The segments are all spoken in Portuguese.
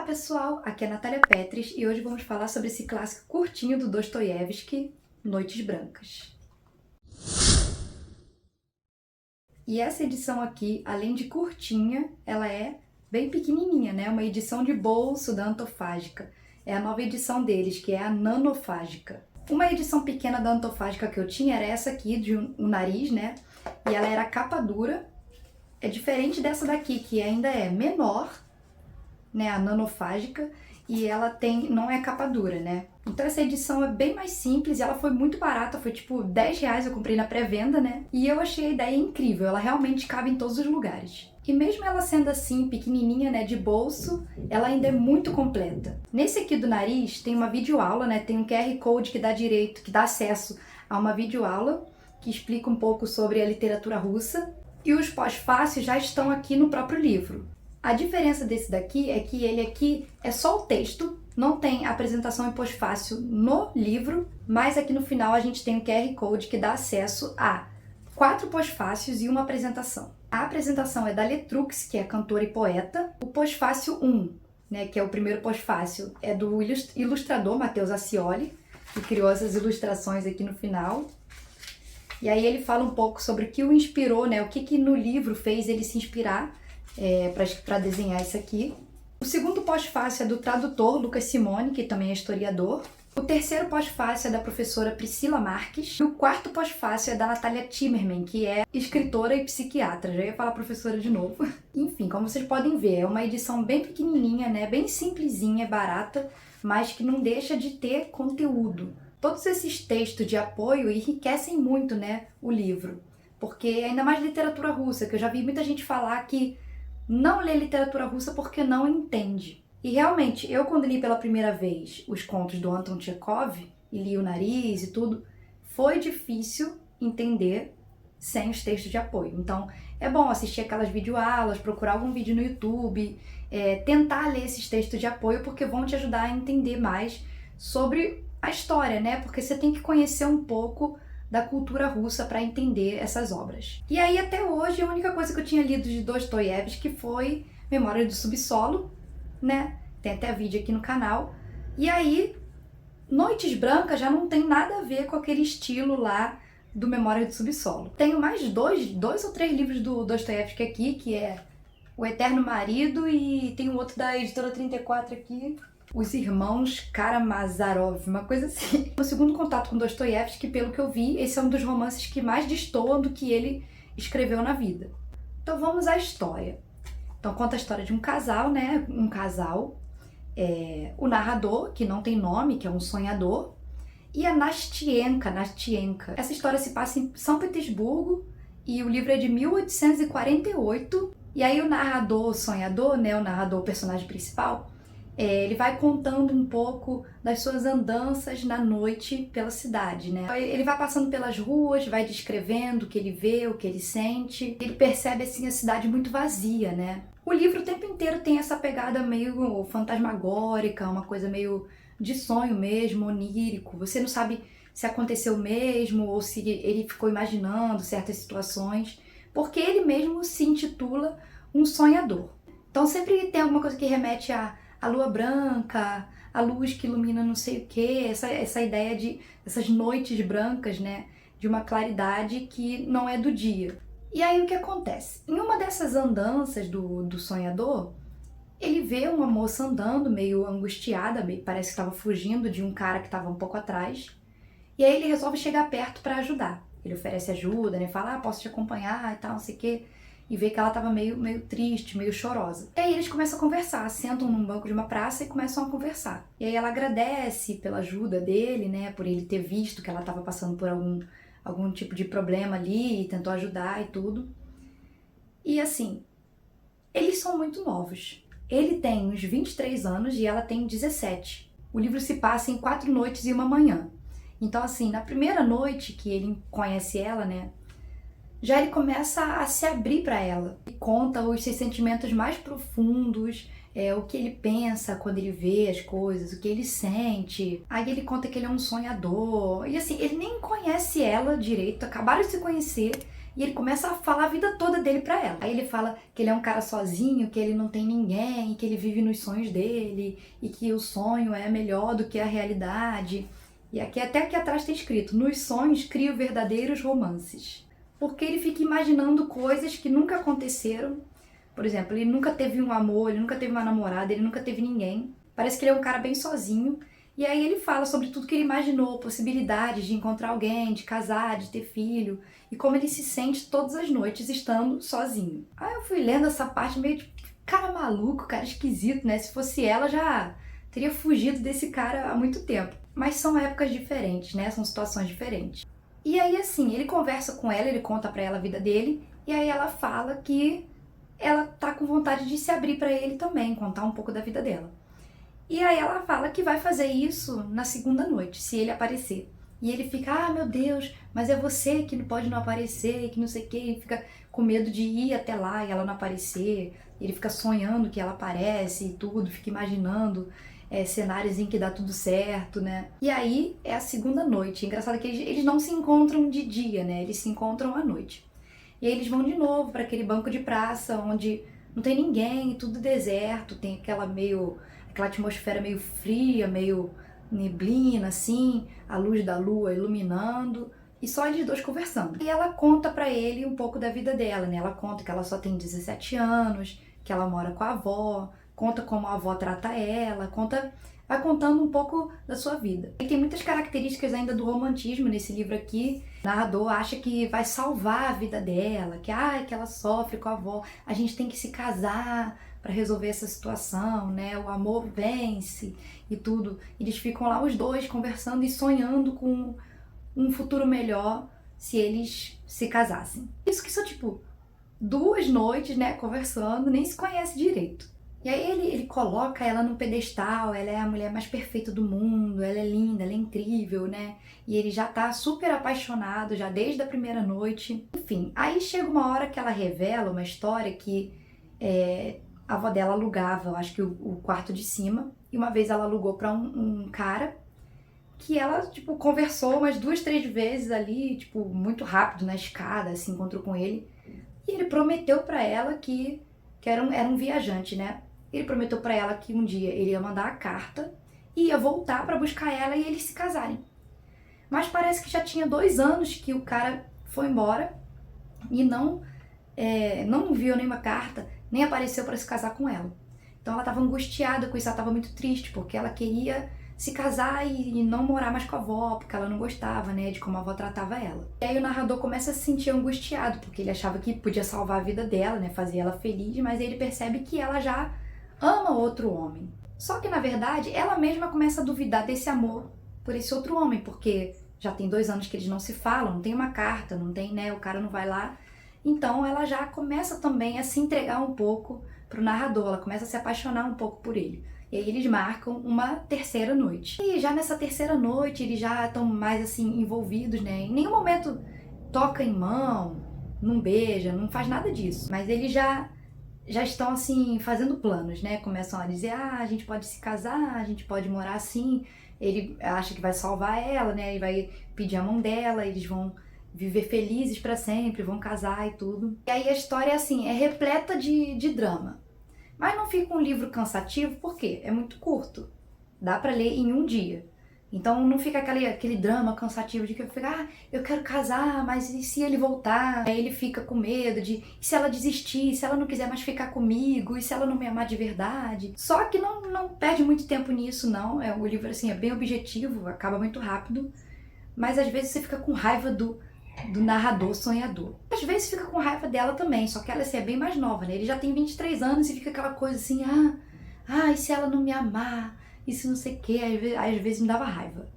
pessoal, aqui é a Natália Petris e hoje vamos falar sobre esse clássico curtinho do Dostoiévski, Noites Brancas. E essa edição aqui, além de curtinha, ela é bem pequenininha, né? Uma edição de bolso da Antofágica. É a nova edição deles, que é a Nanofágica. Uma edição pequena da Antofágica que eu tinha era essa aqui, de um nariz, né? E ela era capa dura. É diferente dessa daqui, que ainda é menor, né, a Nanofágica, e ela não é capa dura, né? Então essa edição é bem mais simples e ela foi muito barata, foi tipo R$10, eu comprei na pré-venda, né? E eu achei a ideia incrível, ela realmente cabe em todos os lugares. E mesmo ela sendo assim, pequenininha, né, de bolso, ela ainda é muito completa. Nesse aqui do nariz tem uma videoaula, né, tem um QR Code que dá acesso a uma videoaula que explica um pouco sobre a literatura russa, e os pós-fácios já estão aqui no próprio livro. A diferença desse daqui é que ele aqui é só o texto, não tem apresentação e pós-fácil no livro, mas aqui no final a gente tem o QR Code que dá acesso a 4 pós-fácios e uma apresentação. A apresentação é da Letrux, que é cantora e poeta. O pós-fácil 1, né, que é o primeiro pós-fácil, é do ilustrador Matheus Ascioli, que criou essas ilustrações aqui no final. E aí ele fala um pouco sobre o que o inspirou, né, o que no livro fez ele se inspirar para desenhar isso aqui. O segundo pós-fácil é do tradutor Lucas Simone, que também é historiador. O terceiro pós-fácil é da professora Priscila Marques. E o quarto pós-fácil é da Natália Timmerman, que é escritora e psiquiatra. Já ia falar professora de novo. Enfim, como vocês podem ver, é uma edição bem pequenininha, né? Bem simplesinha, barata, mas que não deixa de ter conteúdo. Todos esses textos de apoio enriquecem muito, né, o livro. Porque ainda mais literatura russa, que eu já vi muita gente falar que não lê literatura russa porque não entende. E realmente, eu quando li pela primeira vez os contos do Anton Tchekhov, e li O Nariz e tudo, foi difícil entender sem os textos de apoio. Então, é bom assistir aquelas videoaulas, procurar algum vídeo no YouTube, tentar ler esses textos de apoio, porque vão te ajudar a entender mais sobre a história, né? Porque você tem que conhecer um pouco da cultura russa para entender essas obras. E aí, até hoje, a única coisa que eu tinha lido de Dostoiévski foi Memórias do Subsolo, né? Tem até vídeo aqui no canal. E aí, Noites Brancas já não tem nada a ver com aquele estilo lá do Memórias do Subsolo. Tenho mais dois ou três livros do Dostoiévski aqui, que é O Eterno Marido, e tem um outro da Editora 34 aqui, Os Irmãos Karamazov, uma coisa assim. O segundo contato com Dostoiévski, pelo que eu vi, esse é um dos romances que mais destoam do que ele escreveu na vida. Então vamos à história. Então conta a história de um casal, né? Um casal, o narrador, que não tem nome, que é um sonhador, e a Nastienka. Essa história se passa em São Petersburgo e o livro é de 1848. E aí o narrador, o sonhador, né? O narrador, o personagem principal, ele vai contando um pouco das suas andanças na noite pela cidade, né? Ele vai passando pelas ruas, vai descrevendo o que ele vê, o que ele sente. Ele percebe, assim, a cidade muito vazia, né? O livro o tempo inteiro tem essa pegada meio fantasmagórica, uma coisa meio de sonho mesmo, onírico. Você não sabe se aconteceu mesmo ou se ele ficou imaginando certas situações, porque ele mesmo se intitula um sonhador. Então sempre tem alguma coisa que remete a lua branca, a luz que ilumina não sei o que, essa ideia de essas noites brancas, né? De uma claridade que não é do dia. E aí o que acontece? Em uma dessas andanças do sonhador, ele vê uma moça andando meio angustiada, parece que estava fugindo de um cara que estava um pouco atrás. E aí ele resolve chegar perto para ajudar. Ele oferece ajuda, né? Fala, posso te acompanhar e tal, não sei o quê. E vê que ela tava meio triste, meio chorosa. E aí eles começam a conversar, sentam num banco de uma praça e começam a conversar. E aí ela agradece pela ajuda dele, né, por ele ter visto que ela tava passando por algum tipo de problema ali e tentou ajudar e tudo. E assim, eles são muito novos. Ele tem uns 23 anos e ela tem 17. O livro se passa em 4 noites e uma manhã. Então assim, na primeira noite que ele conhece ela, né, já ele começa a se abrir para ela e conta os seus sentimentos mais profundos, o que ele pensa quando ele vê as coisas, o que ele sente. Aí ele conta que ele é um sonhador. E assim, ele nem conhece ela direito, acabaram de se conhecer E ele começa a falar a vida toda dele pra ela. Aí ele fala que ele é um cara sozinho, que ele não tem ninguém, que ele vive nos sonhos dele e que o sonho é melhor do que a realidade. E aqui até aqui atrás tem escrito: nos sonhos crio verdadeiros romances. Porque ele fica imaginando coisas que nunca aconteceram. Por exemplo, ele nunca teve um amor, ele nunca teve uma namorada, ele nunca teve ninguém. Parece que ele é um cara bem sozinho. E aí ele fala sobre tudo que ele imaginou, possibilidades de encontrar alguém, de casar, de ter filho, e como ele se sente todas as noites estando sozinho. Aí eu fui lendo essa parte meio de cara maluco, cara esquisito, né? Se fosse ela, já teria fugido desse cara há muito tempo. Mas são épocas diferentes, né? São situações diferentes. E aí, assim, ele conversa com ela, ele conta pra ela a vida dele, e aí ela fala que ela tá com vontade de se abrir pra ele também, contar um pouco da vida dela. E aí ela fala que vai fazer isso na segunda noite, se ele aparecer. E ele fica, ah, meu Deus, mas é você que não pode não aparecer, que não sei o quê. Ele fica com medo de ir até lá e ela não aparecer. Ele fica sonhando que ela aparece e tudo, fica imaginando cenários em que dá tudo certo, né? E aí é a segunda noite. Engraçado que eles não se encontram de dia, né? Eles se encontram à noite. E aí eles vão de novo para aquele banco de praça onde não tem ninguém, tudo deserto, tem aquela atmosfera meio fria, meio neblina, assim, a luz da lua iluminando, e só eles dois conversando. E ela conta pra ele um pouco da vida dela, né? Ela conta que ela só tem 17 anos, que ela mora com a avó, conta como a avó trata ela, vai contando um pouco da sua vida. E tem muitas características ainda do romantismo nesse livro aqui. O narrador acha que vai salvar a vida dela, que ela sofre com a avó, a gente tem que se casar para resolver essa situação, né? O amor vence e tudo. Eles ficam lá os dois conversando e sonhando com um futuro melhor se eles se casassem. Isso que são tipo 2 noites, né, conversando, nem se conhece direito. E aí ele coloca ela num pedestal, ela é a mulher mais perfeita do mundo, ela é linda, ela é incrível, né? E ele já tá super apaixonado, já desde a primeira noite. Enfim, aí chega uma hora que ela revela uma história que a avó dela alugava, eu acho que o quarto de cima, e uma vez ela alugou pra um cara que ela, tipo, conversou umas 2, 3 vezes ali, tipo, muito rápido na escada, se encontrou com ele. E ele prometeu pra ela que era um viajante, né? Ele prometeu pra ela que um dia ele ia mandar a carta e ia voltar pra buscar ela e eles se casarem. Mas parece que já tinha 2 anos que o cara foi embora e não enviou nenhuma carta, nem apareceu pra se casar com ela. Então ela estava angustiada com isso, ela estava muito triste, porque ela queria se casar e não morar mais com a avó, porque ela não gostava, né, de como a avó tratava ela. E aí o narrador começa a se sentir angustiado, porque ele achava que podia salvar a vida dela, né, fazer ela feliz, mas ele percebe que ela já ama outro homem. Só que, na verdade, ela mesma começa a duvidar desse amor por esse outro homem, porque já tem 2 anos que eles não se falam, não tem uma carta, não tem, né, o cara não vai lá. Então ela já começa também a se entregar um pouco pro narrador, ela começa a se apaixonar um pouco por ele. E aí eles marcam uma terceira noite. E já nessa terceira noite eles já estão mais assim envolvidos, né? Em nenhum momento toca em mão, não beija, não faz nada disso. Mas eles já estão assim fazendo planos, né? Começam a dizer, a gente pode se casar, a gente pode morar assim. Ele acha que vai salvar ela, né? Ele vai pedir a mão dela, eles vão viver felizes pra sempre, vão casar e tudo. E aí a história assim, é repleta de drama. Mas não fica um livro cansativo, porque é muito curto. Dá pra ler em um dia. Então não fica aquele drama cansativo de que eu quero casar, mas e se ele voltar? Aí ele fica com medo de, e se ela desistir, se ela não quiser mais ficar comigo, e se ela não me amar de verdade? Só que não perde muito tempo nisso, não. O livro assim, é bem objetivo, acaba muito rápido. Mas às vezes você fica com raiva do narrador sonhador. Às vezes fica com raiva dela também, só que ela assim, é bem mais nova, né? Ele já tem 23 anos e fica aquela coisa assim, e se ela não me amar? E se não sei o que? Às vezes me dava raiva.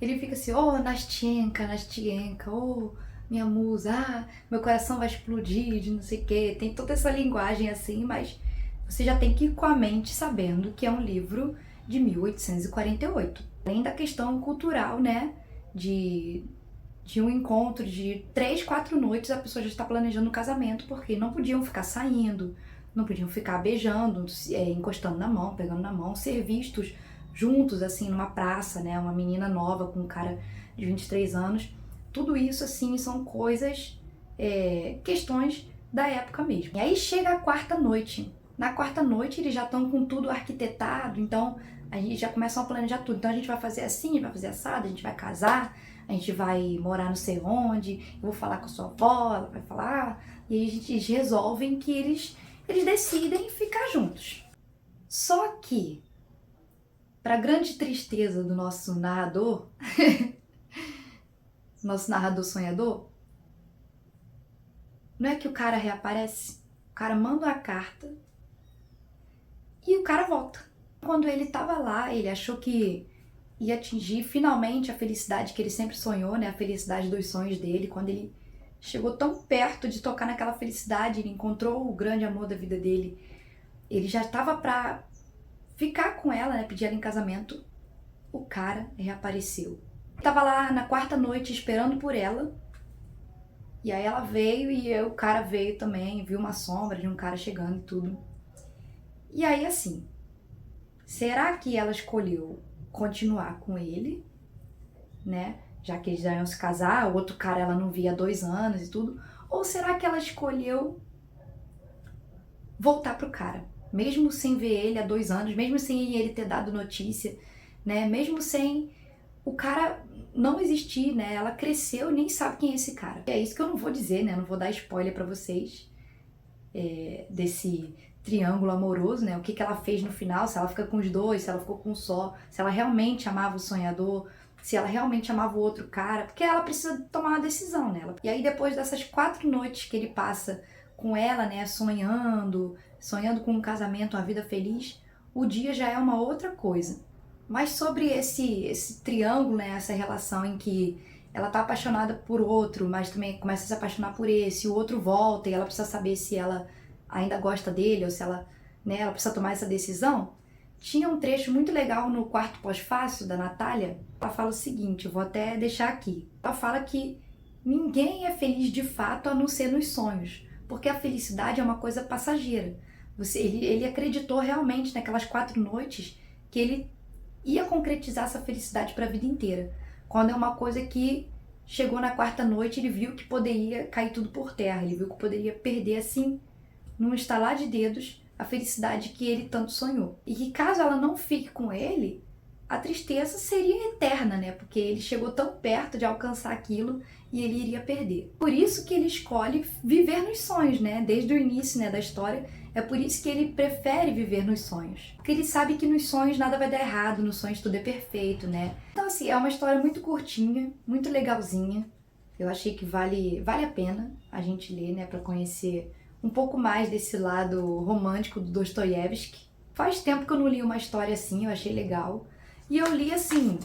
Ele fica assim, Nastienka, minha musa, meu coração vai explodir de não sei o que. Tem toda essa linguagem assim, mas você já tem que ir com a mente sabendo que é um livro de 1848. Além da questão cultural, né? De um encontro de 3, 4 noites, a pessoa já está planejando o casamento, porque não podiam ficar saindo, não podiam ficar beijando, encostando na mão, pegando na mão, ser vistos juntos, assim, numa praça, né? Uma menina nova com um cara de 23 anos. Tudo isso, assim, são coisas questões da época mesmo. E aí chega a quarta noite. Na quarta noite eles já estão com tudo arquitetado, então a gente já começam a planejar tudo. Então a gente vai fazer assim, vai fazer assado, a gente vai casar, a gente vai morar não sei onde, eu vou falar com a sua avó, ela vai falar, e aí eles resolvem que eles decidem ficar juntos. Só que, para grande tristeza do nosso narrador, nosso narrador sonhador, não é que o cara reaparece, o cara manda uma carta e o cara volta. Quando ele tava lá, ele achou que ia atingir finalmente a felicidade que ele sempre sonhou, né? A felicidade dos sonhos dele. Quando ele chegou tão perto de tocar naquela felicidade, ele encontrou o grande amor da vida dele. Ele já tava pra ficar com ela, né? Pedir ela em casamento. O cara reapareceu. Ele tava lá na quarta noite esperando por ela. E aí ela veio e o cara veio também, viu uma sombra de um cara chegando e tudo. E aí assim, será que ela escolheu continuar com ele, né? Já que eles já iam se casar, o outro cara ela não via há 2 anos e tudo. Ou será que ela escolheu voltar pro cara? Mesmo sem ver ele há 2 anos, mesmo sem ele ter dado notícia, né? Mesmo sem o cara não existir, né? Ela cresceu e nem sabe quem é esse cara. É isso que eu não vou dizer, né? Não vou dar spoiler pra vocês desse triângulo amoroso, né? O que ela fez no final, se ela fica com os dois, se ela ficou com um só, se ela realmente amava o sonhador, se ela realmente amava o outro cara, porque ela precisa tomar uma decisão, né? E aí depois dessas 4 noites que ele passa com ela, né, sonhando com um casamento, uma vida feliz, o dia já é uma outra coisa. Mas sobre esse triângulo, né, essa relação em que ela tá apaixonada por outro, mas também começa a se apaixonar por esse, o outro volta e ela precisa saber se ela ainda gosta dele ou se ela, né, ela precisa tomar essa decisão. Tinha um trecho muito legal no quarto pós-fácil da Natália. Ela fala o seguinte, eu vou até deixar aqui. Ela fala que ninguém é feliz de fato a não ser nos sonhos, porque a felicidade é uma coisa passageira. Ele acreditou realmente naquelas 4 noites que ele ia concretizar essa felicidade para a vida inteira. Quando é uma coisa que chegou na quarta noite, ele viu que poderia cair tudo por terra, ele viu que poderia perder assim, num estalar de dedos, a felicidade que ele tanto sonhou. E que caso ela não fique com ele, a tristeza seria eterna, né? Porque ele chegou tão perto de alcançar aquilo e ele iria perder. Por isso que ele escolhe viver nos sonhos, né? Desde o início, né, da história, é por isso que ele prefere viver nos sonhos. Porque ele sabe que nos sonhos nada vai dar errado, nos sonhos tudo é perfeito, né? Então assim, é uma história muito curtinha, muito legalzinha. Eu achei que vale a pena a gente ler, né, para conhecer um pouco mais desse lado romântico do Dostoiévski. Faz tempo que eu não li uma história assim, eu achei legal. E eu li assim,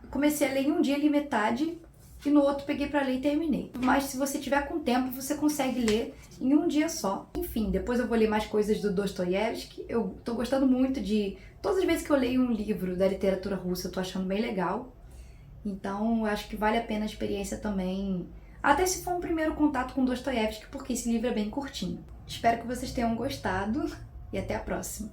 comecei a ler em um dia, li metade, e no outro peguei pra ler e terminei. Mas se você tiver com tempo, você consegue ler em um dia só. Enfim, depois eu vou ler mais coisas do Dostoiévski. Eu tô gostando muito de... Todas as vezes que eu leio um livro da literatura russa, eu tô achando bem legal. Então, eu acho que vale a pena a experiência também, até se for um primeiro contato com Dostoiévski, porque esse livro é bem curtinho. Espero que vocês tenham gostado e até a próxima.